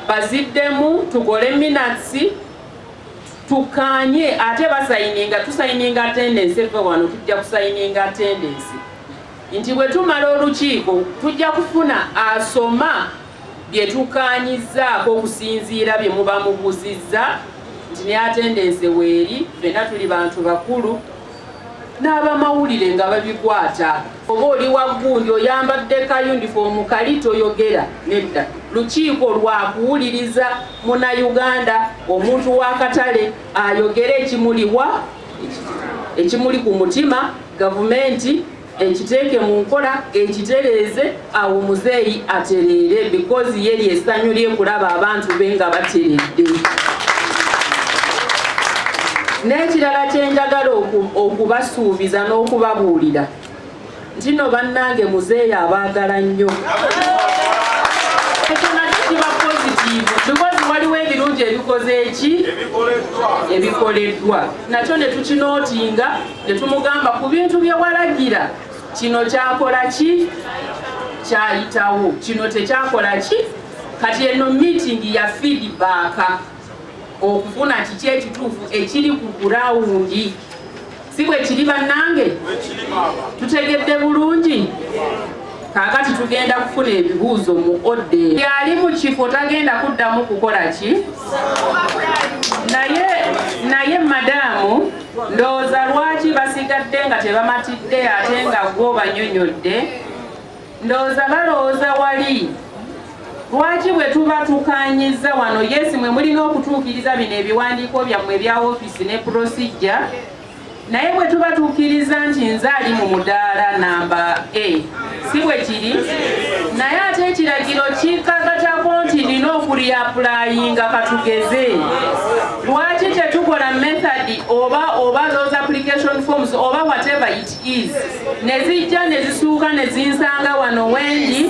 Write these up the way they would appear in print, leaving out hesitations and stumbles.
baziddemu tukole minutes tukanye ate basayininga tusayininga attendance efe wano tujja kusayininga attendance nti bwe tumala olukiiko tujja kufuna asoma bye tukanyizaako okusinziira bye muba mubuzizza nti ne attendance weeri fenna tuli bantu bakulu n'abamawulire nga babikwata oba oli waggundi oyambadde ka yunifoomu kali toyogera nedda lukiiko lwakuwuliriza munnauganda omuntu wa katale ayogere ekimuli ku mutima gavumenti ekiteeke mu nkola ekitereeze awo muzeeyi atereere because ye lyessanyu lyekulaba abantu be nga bateredde. N'ekirala kyenjagala okubasuubiza n'okubabuulira nti no bannange muzeeyi abaagala nnyo ekyo nakyo kiba positiivu because waliwo ebirungi ebikoze eki ebikoleddwa nakyo ne tukinootinga ne tumugamba ku bintu bye walagira kino kyakola ki kyayitawo kino tekyakola ki kati eno meeting ya feedback okufuna kiki ekituufu ekiri ku gurawundi si bwe kiri bannange tutegedde bulungi kaakati tugenda kufuna ebibuuzo mu ode yali mu kifo tagenda kuddamu kukola ki naye madaamu ndowooza lwaki basigadde nga tebamatidde ate nga gwo banyonyodde ndowooza balowooza wali lwaki bwe tuba tukanyiza wano yesi mwe mulina okutuukiriza bino ebiwandiiko byammwe ebya ofiisi ne procedure naye bwe tuba tuukiriza nti nze ali mu mudaala namba A si bwe kiri naye ate ekiragiro kikakatako nti nina okuliapulayinga katugeze lwaki tetukola method oba those application forms oba whatever it is ne zijja ne zisuuka ne zinsanga wano wendi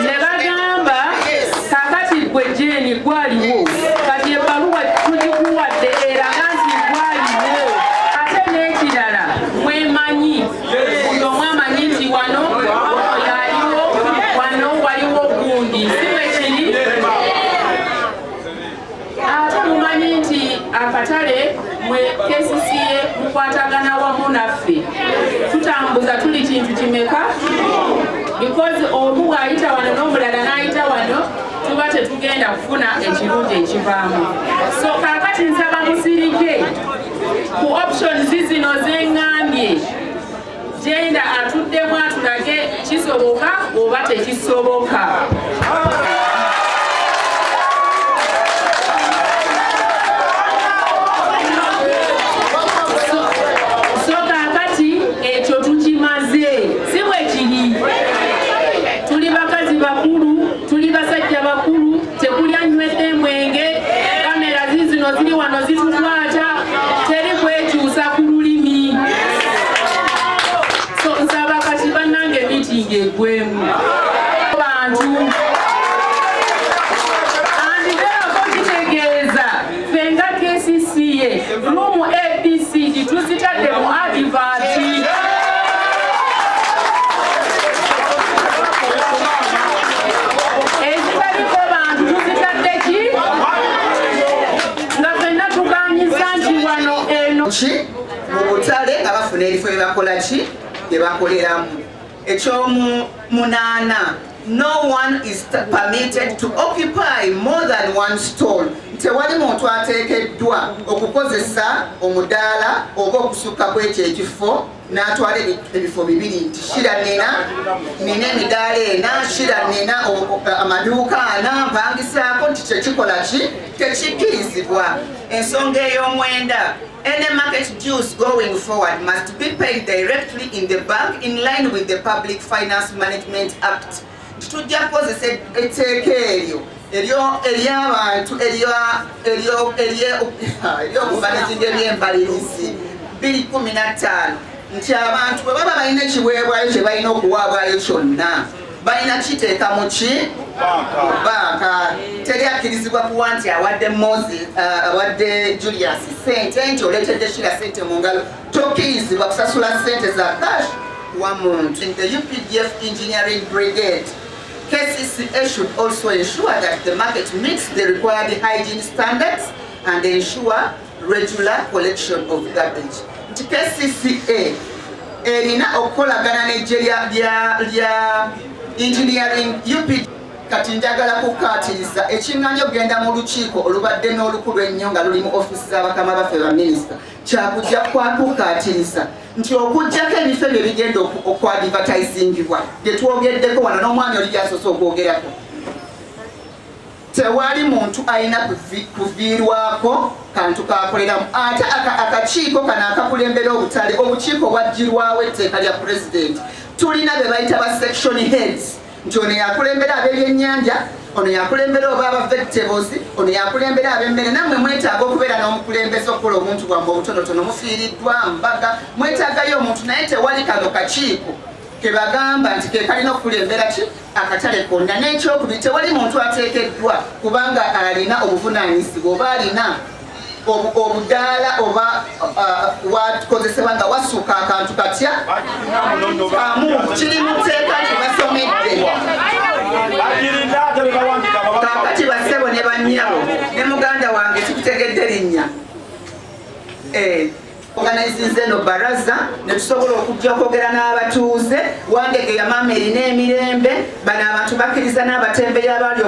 ne bagamba kakati gwe Jeni gwaliwo kati ebbaluwa tugikuwadde eraga nti gwaliwo ate n'ekirala mwemanyi buli omu amanyi nti wano yaliwo wano waliwo gundi si bwe kiri ate mumanyi nti akatale mwe KCCA mukwatagana wamu naffe tutambuza tuli kintu kimeka because omu bw'ayita wano n'omulala n'ayita wano tuba tetugenda kufuna ekirungi ekivaamu so kaakati nsaba musirike ku options zino zeŋŋambye genda atuddemu atulage kisoboka oba tekisoboka so kaakati ekyo tukimaze si bwe kiri tuli bakazi bakulu tuli basajja bakulu tekuli anywedde mwenge kamera zino ziri wano zitukwata teri kwekyusa ku lulimi so nsaba kati bannange meeting egwemu bantu andiberako kitegeeza fenga KCCA lumu ABCD tuzitadde mu adivati mu butale nga bafuna ebifo byebakola ki byebakoleramu ekyomunaana no one is permitted to occupy more than one stall tewali muntu ateekeddwa okukozesa omudaala oba okusukka kwekyo ekifo n'atwala ebifo bibiri nti shira nina emidaala ena shira nina amaduuka ana mpangisaako nti kyekikola ki tekikkirizibwa ensonga ey'omwenda. Any market dues going forward must be paid directly in the bank in line with the Public Finance Management Act. Tujja kukozesa etteeka eryo ery'abantu ery'okumanyikinga eby'embalirizi 215 nti abantu bwe baba balina ekiweebwayo kye balina okuwaabwayo kyonna balina kiteeka mu banka teri akkirizibwa kuwa nti awadde Julius sente nti oleetedde shira sente mu ngalo tokkirizibwa kusasula sente za cash wa muntu. In the UPDF Engineering Brigade KCCA should also ensure that the market meets the required hygiene standards and ensure regular collection of garbage. KCCA erina okukolagana n'eggye lya engineering UP. Kati njagala kukaatiriza ekiŋŋaanyi okugenda mu lukiiko olubadde n'olukulu ennyo nga luli mu ofiisi z'abakama baffe ba minisita kyakujja kwakukaatiriza nti okuggyako ebifo ebyo bigenda okwadvertisingibwa bye twogeddeko wano n'omwami oli gyasoose okwogerako tewali muntu alina kuviirwako kantu kakoleramu ate akakiiko kano akakulembera obutale obukiiko bwaggyirwawo etteeka lya pulezidenti tulina be bayita ba section heads nti ono yakulembera ab'ebyennyanja ono yakulembera oba aba vegetables ono yakulembera ab'emmere nammwe mwetaaga okubeera n'omukulembeze okukola obuntu bwammwe obutonotono mufiiriddwa mbaga mwetaagayo omuntu naye tewali kano kakiiko kebagamba nti kekalina okukulembera ki akatale konna n'ekyokubiri tewali muntu ateekeddwa kubanga alina obuvunaanyizibwa oba alina obudaala oba wakozesebwa nga wasuuka akantu katya kiri mu tteeka tebasomedde kakati bassebo ne bannyabo ne muganda wange tukutegedde linnya organizinze eno baraza ne tusobola okujja okwogera n'abatuuze Wandegeya maama erina emirembe bano abantu bakkiriza n'abatembeyi abaali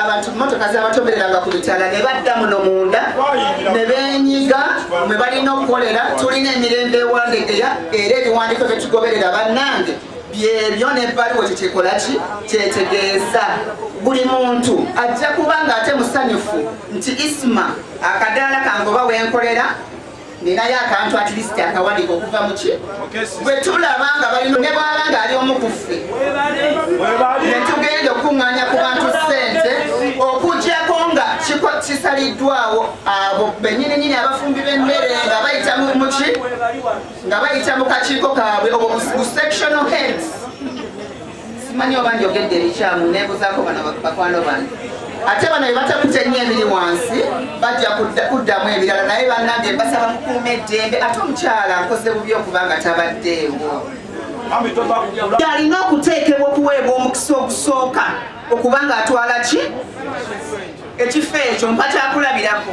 abantu mmotoka z'abatombereranga ku bitala ne badda muno munda ne beenyiga mwe balina okukolera tulina emirembe Wandegeya era ebiwandiiko bye tugoberera bannange byebyo n'ebbaluwa kyekola ki kyetegeeza buli muntu ajja kuba ng'ate musanyufu nti isma akadaala kange oba wenkolera ninayo akantu at least akawandiika okuva mu ki bwe tulaba nga balina ne bwaba nga ali omu ku ffe ne tugenda okukuŋŋaanya ku bantu ssente okuggyako nga kisaliddwawo abo bennyininyini abafumbi b'emmere nga bayita mu ki nga bayita mu kakiiko kaabwe obwo bu sectional heads simanyi oba njogedde ebikyamu neebuzaako bano bakwano bange ate bano batakutte nnyo ebiri wansi bajja kuddamu ebirala naye bannange mbasaba mukuuma eddembe ate omukyala nkoze bubi okuba nga tabaddeewo alina okuteekebwa okuweebwa omukisa ogusooka okuba nga atwala ki ekifo ekyo mpa kyakulabirako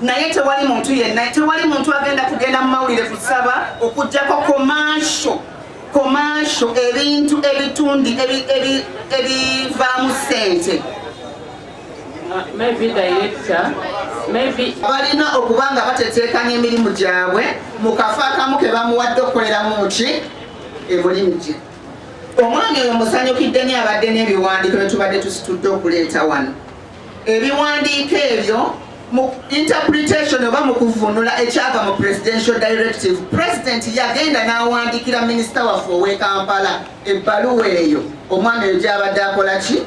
naye tewali muntu yenna tewali muntu agenda kugenda mu mawulire kusaba okuggyako komansho ebintu ebitundi ebivaamu ssente maybe director maybe balina okuba nga bateteekanya emirimu gyabwe mu kafo akamu ke bamuwadde okukoleramu ki emulimu gye omwami oyo musanyukidde ni abadde n'ebiwandiiko bye tubadde tusitudde okuleeta wano ebiwandiiko ebyo mu interpretation oba mu kuvunula ekyava mu presidential directive president yagenda n'awandiikira minisita waffe ow'e Kampala ebbaluwa eyo omwami oyo gy'abadde akola ki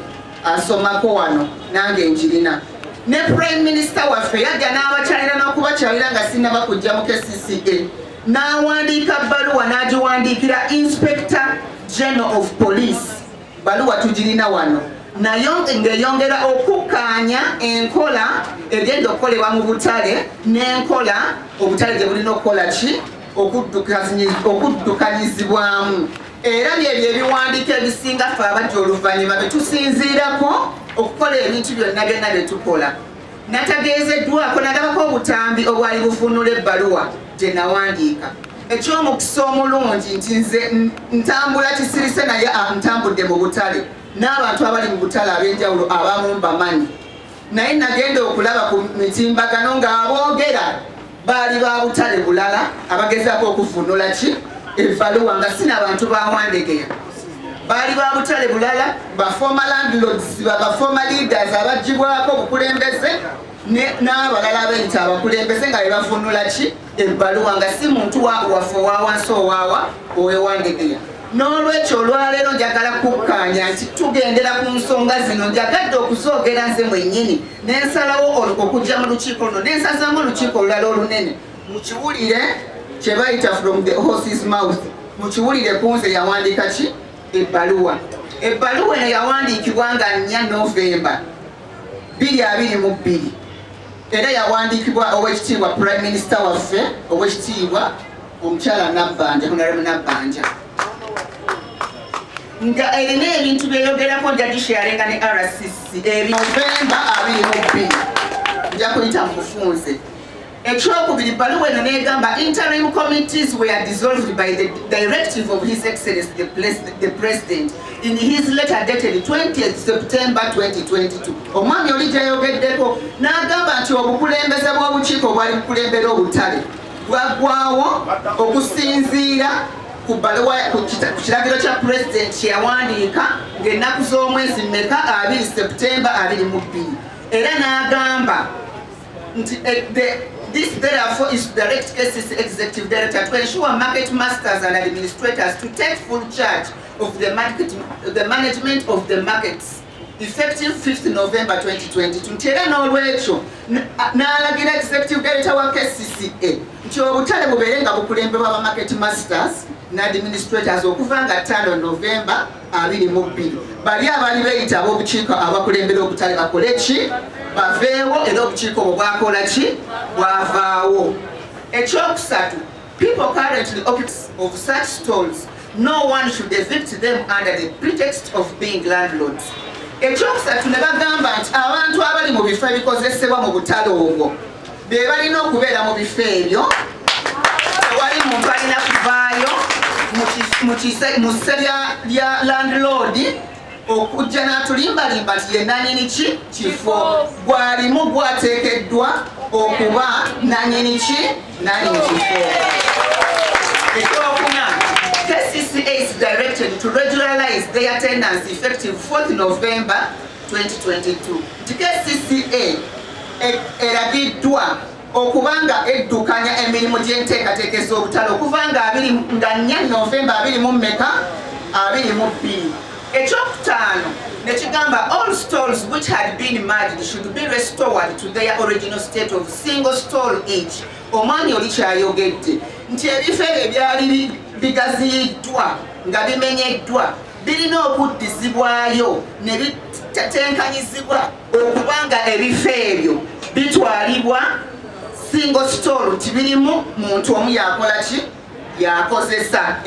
asomako wano nange njirina ne prime minister waffe yajja n'abakyalira n'okubakyalira nga sinnaba kujja mu KCCA n'awandiika bbaluwa n'agiwandiikira inspector general of police baluwa tugirina wano nayo ng'eyongera okukkaanya enkola egenda okukolebwa mu butale n'enkola obutale gye bulina okukola ki okuddukanyizibwamu era byebyo ebiwandiiko ebisinga ffe abajja oluvannyuma bye tusinziirako okukola ebintu byonna byonna bye tukola natageezeddwako nalabako obutambi obwali buvunula ebbaluwa gye nawandiika ekyomukisa omulungi nti nze ntambula kisirise naye ntambudde mu butale n'abantu abali mu butale ab'enjawulo abamu mbamanyi naye nagenda okulaba ku mitimbagano ng'aboogera baali ba butale bulala abagezaako okuvunula ki ebbaluwa nga sina bantu ba Wandegeya baali ba butale bulala ba former landlords ba former leaders abagibwako obukulembeze n'abalala abeyita abakulembeze nga bebavunula ki ebbaluwa nga si muntu waffe owa wansi owaawa owe Wandegeya n'olwekyo olwaleero njagala kukkaanya nti tugendera ku nsonga zino njagadde okuzoogera nze mwennyini n'ensalawo okujja mu lukiiko luno n'ensazaamu olukiiko olulala olunene mukiwulire kye bayita from the horse's mouth mukiwulire ku nze yawandiika ki ebbaluwa eno yawandiikibwa nga 4 Novemba 2022 era yawandiikibwa ow'ekitiibwa prime minister waffe ow'ekitiibwa omukyala Nabbanja Honorable Nabbanja nga erina ebintu byeyogerako judiciary ne RCC November 22 nja kuyita mu bufunze. Ekyokubiri baluwa eno negamba interim committees were dissolved by the directive of His Excellency the President in his letter dated 20th September 2022. Omwami oli gyayogeddeko n'agamba nti obukulembeze bw'obukiiko bwali bukulembera obutale bwaggwawo okusinziira ku baluwa ku kiragiro kya President kye yawandiika ng'ennaku z'omwezi mmeka 2 September 22. Era n'agamba nti this therefore is to direct KCCA Executive Director to ensure market masters and administrators to take full charge of the management of the markets effective 5th November 2022. Ntera n'olwekyo n'alagira Executive Director wa KCCA nti obutale bubeere nga bukulembebwa ba market masters n'administrators okuva nga 5 November 22. Bali abali beeyita ab'obukiiko abakulembera obutale bakole ki? Baveewo era obukiiko bwe bwakola ki? Bwavaawo. Ekyokusatu, people currently occupants of such stalls, no one should evict them under the pretext of being landlords. Ekyokusatu ne bagamba nti abantu abali mu bifo ebikozesebwa mu butale obwo be balina okubeera mu bifo ebyo, tewali muntu alina kuvaayo mu sse lya landlord okujja n'atulimbalimba nti ye nanyini ki kifo. Gwalimu gwateekeddwa okuba nanyini ki nanyini kifo. Ekyokuna, KCCA is directed to regularize their tenancy effective 4th November 2022. Nti KCCA eragiddwa okubanga eddukanya emirimu gy'enteekateeka ez'obutale okuva nga 4 November 22. Ekyokutaano ne kigamba all stalls which had been merged should be restored to their original state of single stall each. Omwami oli kyayogedde nti ebifo ebyo ebyali bigaziyiddwa nga bimenyeddwa birina okuddizibwayo ne bitetenkanyizibwa okubanga ebifo ebyo bitwalibwa single stall nti birimu muntu omu yakola ki? Yakozesa.